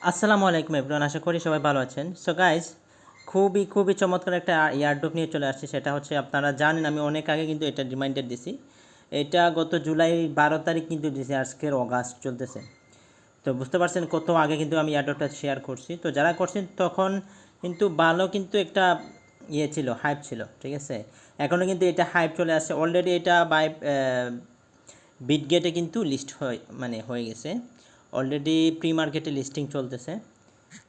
আসসালামু আলাইকুম এভরিওয়ান, আশা করি সবাই ভালো আছেন। সো গাইস, খুবই চমৎকার একটা ইয়ারড্রপ নিয়ে চলে আসছে। সেটা হচ্ছে, আপনারা জানেন আমি অনেক আগে কিন্তু এটা রিমাইন্ডার দিছি। এটা গত জুলাই 12 তারিখ কিন্তু দিছি, আজকের অগাস্ট চলতেছে। তো বুঝতে পারছেন কত আগে কিন্তু আমি ইয়ারড্রপটা শেয়ার করছি। তো যারা করছেন তখন কিন্তু ভালো কিন্তু একটা ইয়ে ছিল, হাইপ ছিল, ঠিক আছে। এখনও কিন্তু এটা হাইপ চলে আসছে অলরেডি। এটা বাই বিটগেটে কিন্তু লিস্ট হয়ে গেছে অলরেডি, প্রি মার্কেটে লিস্টিং চলতেছে।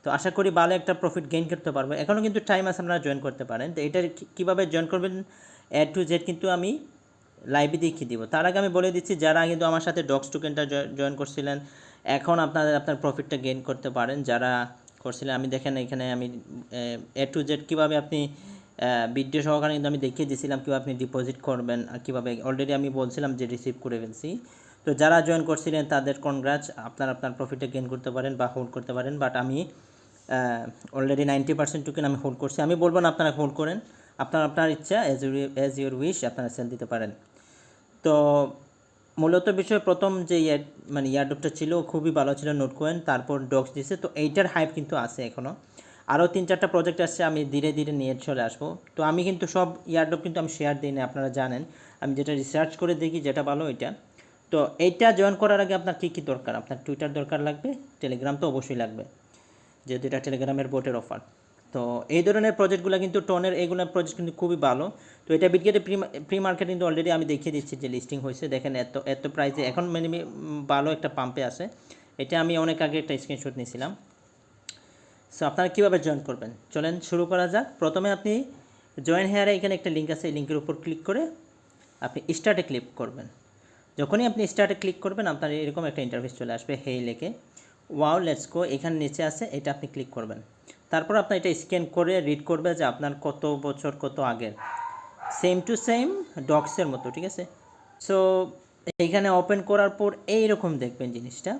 তো আশা করি ভালো একটা প্রফিট গেইন করতে পারবো। এখনও কিন্তু টাইম আছে, আপনারা জয়েন করতে পারেন। তো এটা কীভাবে জয়েন করবেন A to Z কিন্তু আমি লাইভে দেখিয়ে দিব। তার আগে আমি বলে দিচ্ছি, যারা কিন্তু আমার সাথে ডক্স টোকেনটা জয়েন করছিলেন, এখন আপনার প্রফিটটা গেইন করতে পারেন। যারা করছিলেন, আমি দেখেন এখানে আমি A to Z কীভাবে আপনি ভিডিও সহকারে কিন্তু আমি দেখিয়ে দিয়েছিলাম কীভাবে আপনি ডিপোজিট করবেন আর কীভাবে অলরেডি আমি বলছিলাম যে রিসিভ করে ফেলছি। তো যারা জয়েন করছিলেন তাদের কনগ্রাটস, আপনার প্রফিটে গেইন করতে পারেন বা হোল্ড করতে পারেন। বাট আমি অলরেডি 90% টোকেন আমি হোল্ড করছি। আমি বলবো না আপনারা হোল্ড করেন, আপনার ইচ্ছা, অ্যাজ ইউর উইশ আপনারা সেল দিতে পারেন। তো মূলত বিষয়, প্রথম যে ইয়ারড্রপটা ছিল খুবই ভালো ছিল, নোট কয়েন, তারপর ডক্স দিছে। তো এইটার হাইপ কিন্তু আছে এখনও। আরও 3-4টা প্রজেক্ট আসছে, আমি ধীরে ধীরে নিয়ে চলে আসবো। তো আমি কিন্তু সব ইয়ারড্রপ কিন্তু আমি শেয়ার দিই না, আপনারা জানেন। আমি যেটা রিসার্চ করে দেখি যেটা ভালো ওইটা। তো এইটা জয়েন করার আগে আপনার কী কী দরকার? আপনার টুইটার দরকার লাগবে, টেলিগ্রাম তো অবশ্যই লাগবে, যেহেতু এটা টেলিগ্রামের বোটের অফার। তো এই ধরনের প্রজেক্টগুলো কিন্তু টনের এইগুলো প্রজেক্ট কিন্তু খুবই ভালো। তো এটা বিটগেটে প্রি মার্কেট কিন্তু অলরেডি আমি দেখিয়ে দিচ্ছি যে লিস্টিং হয়েছে। দেখেন এত প্রাইসে এখন ভালো একটা পাম্পে আছে। এটা আমি অনেক আগে একটা স্ক্রিনশট নিয়েছিলাম। সো আপনারা কীভাবে জয়েন করবেন চলেন শুরু করা যাক। প্রথমে আপনি জয়েন হেয়ারে এখানে একটা লিঙ্ক আছে, এই লিঙ্কের উপর ক্লিক করে আপনি স্টার্টে ক্লিক করবেন। যখনই আপনি স্টার্টে ক্লিক করবেন, আপনার এরকম একটা ইন্টারফেস চলে আসবে, হেই লেখে ওয়াও লেটস গো, এখানে নিচে আছে, এটা আপনি ক্লিক করবেন। তারপর আপনার এটা স্ক্যান করে রিড করবে যে আপনার কত বছর কত আগের, সেম টু সেম ডক্সের মতো, ঠিক আছে। সো এইখানে ওপেন করার পর এইরকম দেখবেন জিনিসটা,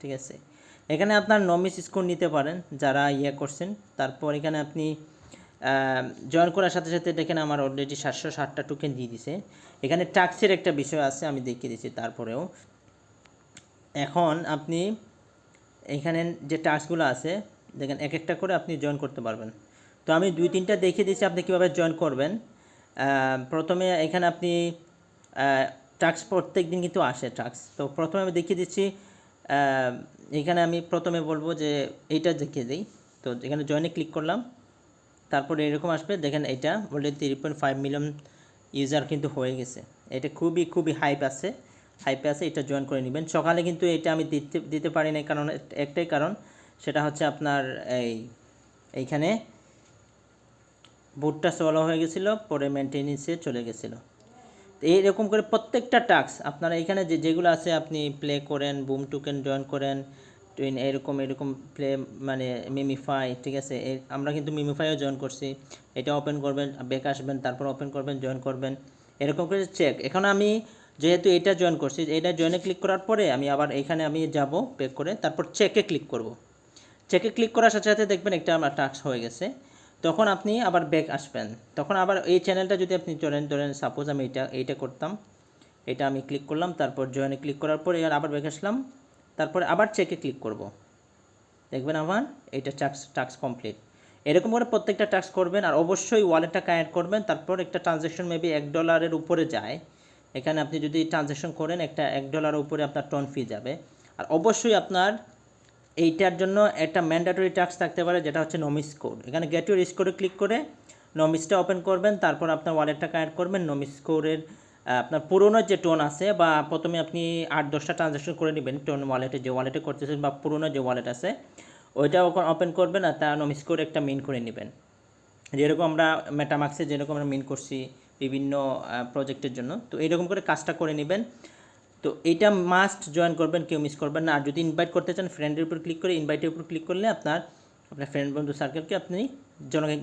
ঠিক আছে। এখানে আপনার নমিস স্কোর নিতে পারেন যারা করছেন। তারপর এখানে আপনি জয়েন করার সাথে সাথে দেখেন আমার অলরেডি 760টা টোকেন দিয়ে দিছে। এখানে ট্যাক্সের একটা বিষয় আছে, আমি দেখিয়ে দিচ্ছি। তারপরেও এখন আপনি এখানে যে টাস্কগুলো আছে দেখেন, এক একটা করে আপনি জয়েন করতে পারবেন। তো আমি 2-3টা দেখিয়ে দিচ্ছি আপনি কীভাবে জয়েন করবেন। প্রথমে এখানে আপনি টাস্ক প্রত্যেক দিন কিন্তু আসে টাস্ক। তো প্রথমে আমি দেখিয়ে দিচ্ছি, এখানে আমি প্রথমে বলবো যে এইটা দেখিয়ে দিই। তো এখানে জয়েনে ক্লিক করলাম, তারপরে এরকম আসবে, দেখেন এটা অলরেডি 3.5 মিলিয়ন ইউজার কিন্তু হয়ে গেছে। এটা খুবই হাইপে আছে, এটা জয়েন করে নেবেন। সকালে কিন্তু এটা আমি দিতে পারি না, কারণ একটাই কারণ, সেটা হচ্ছে আপনার এইখানে বুটটা সোলো হয়ে গেছিলো, পরে মেনটেনেন্সে চলে গেছিলো। তো এইরকম করে প্রত্যেকটা টাস্ক আপনারা এখানে যেগুলো আছে আপনি প্লে করেন, বুম টোকেন জয়েন করেন, এরকম প্লে মিমিফাই, ঠিক আছে। আমরা কিন্তু মিমিফাইও জয়েন করছি। এটা ওপেন করবেন, ব্যাক আসবেন, তারপর ওপেন করবেন, জয়েন করবেন, এরকম করে চেক। এখন আমি যেহেতু এটা জয়েন করছি, এটা জয়েনে ক্লিক করার পরে আমি আবার এখানে আমি যাব ব্যাক করে, তারপর চেকে ক্লিক করব। চেকে ক্লিক করার সাথে সাথে দেখবেন একটা আমার টাস্ক হয়ে গেছে। তখন আপনি আবার ব্যাক আসবেন, তখন আবার এই চ্যানেলটা যদি আপনি ধরেন সাপোজ আমি এইটা করতাম, এটা আমি ক্লিক করলাম, তারপর জয়েনে ক্লিক করার পর আবার ব্যাক আসলাম, তারপরে আবার চেকে ক্লিক করব, দেখবেন আমার এইটা টাস্ক কমপ্লিট। এরকম করে প্রত্যেকটা টাস্ক করবেন, আর অবশ্যই ওয়ালেটটা কানেক্ট করবেন। তারপর একটা ট্রানজ্যাকশন মেবি $1 উপরে যায়, এখানে আপনি যদি ট্রানজ্যাকশন করেন একটা $1 উপরে আপনার টোন ফি যাবে। আর অবশ্যই আপনার এইটার জন্য একটা ম্যান্ডেটরি টাস্ক থাকতে পারে, যেটা হচ্ছে নমিস কোড। এখানে গেট ইউর স্কোরে ক্লিক করে নমিসটা ওপেন করবেন, তারপর আপনার ওয়ালেটটা কানেক্ট করবেন। নমিস কোডের আপনার পুরোনো যে টোন আছে, বা প্রথমে আপনি 8-10টা ট্রানজ্যাকশন করে নেবেন টোন ওয়ালেটে, যে ওয়ালেটে করতেছেন বা পুরোনো যে ওয়ালেট আছে ওইটা ওপেন করবেন, আর তার নমিস কোড একটা মিন করে নেবেন। যেরকম আমরা মেটামাক্সে যেরকম আমরা মিন করছি বিভিন্ন প্রজেক্টের জন্য, তো এইরকম করে কাজটা করে নেবেন। তো এইটা মাস্ট জয়েন করবেন, কেউ মিস করবেন না। আর যদি ইনভাইট করতে চান, ফ্রেন্ডের উপর ক্লিক করে ইনভাইটের উপর ক্লিক করলে আপনার ফ্রেন্ড বন্ধু সার্কেলকে আপনি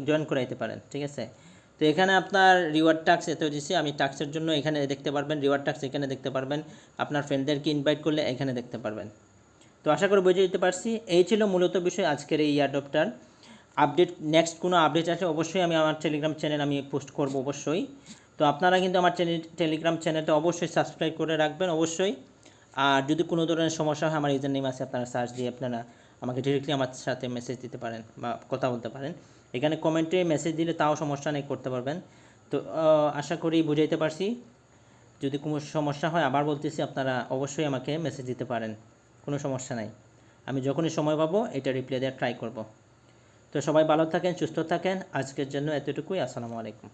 জয়েন করাইতে পারেন, ঠিক আছে। তো এখানে আপনার রিওয়ার্ড টাস্ক এত দিচ্ছি আমি, টাস্কের জন্য এখানে দেখতে পারবেন, রিওয়ার্ড টাস্ক এখানে দেখতে পারবেন, আপনার ফ্রেন্ডদেরকে ইনভাইট করলে এখানে দেখতে পারবেন। তো আশা করি বুঝে দিতে পারছি। এই ছিল মূলত বিষয় আজকের এই ইয়ারড্রপটার আপডেট। নেক্সট কোনো আপডেট আছে অবশ্যই আমি আমার টেলিগ্রাম চ্যানেল আমি পোস্ট করব অবশ্যই। তো আপনারা কিন্তু আমার টেলিগ্রাম চ্যানেলটা অবশ্যই সাবস্ক্রাইব করে রাখবেন অবশ্যই। আর যদি কোনো ধরনের সমস্যা হয়, আমার ইউজার নেম আছে, আপনারা সার্চ দিয়ে আপনারা আমাকে ডিরেক্টলি আমার সাথে মেসেজ দিতে পারেন বা কথা বলতে পারেন। এখানে কমেন্টে মেসেজ দিলে তাও সমস্যা নেই, করতে পারবেন। তো আশা করি বুঝাইতে পারছি। যদি কোনো সমস্যা হয় আবার বলতেছি, আপনারা অবশ্যই আমাকে মেসেজ দিতে পারেন, কোনো সমস্যা নাই। আমি যখনই সময় পাবো এটা রিপ্লাই দেওয়ার ট্রাই করব। তো সবাই ভালো থাকেন, সুস্থ থাকেন। আজকের জন্য এতটুকুই। আসসালামু আলাইকুম।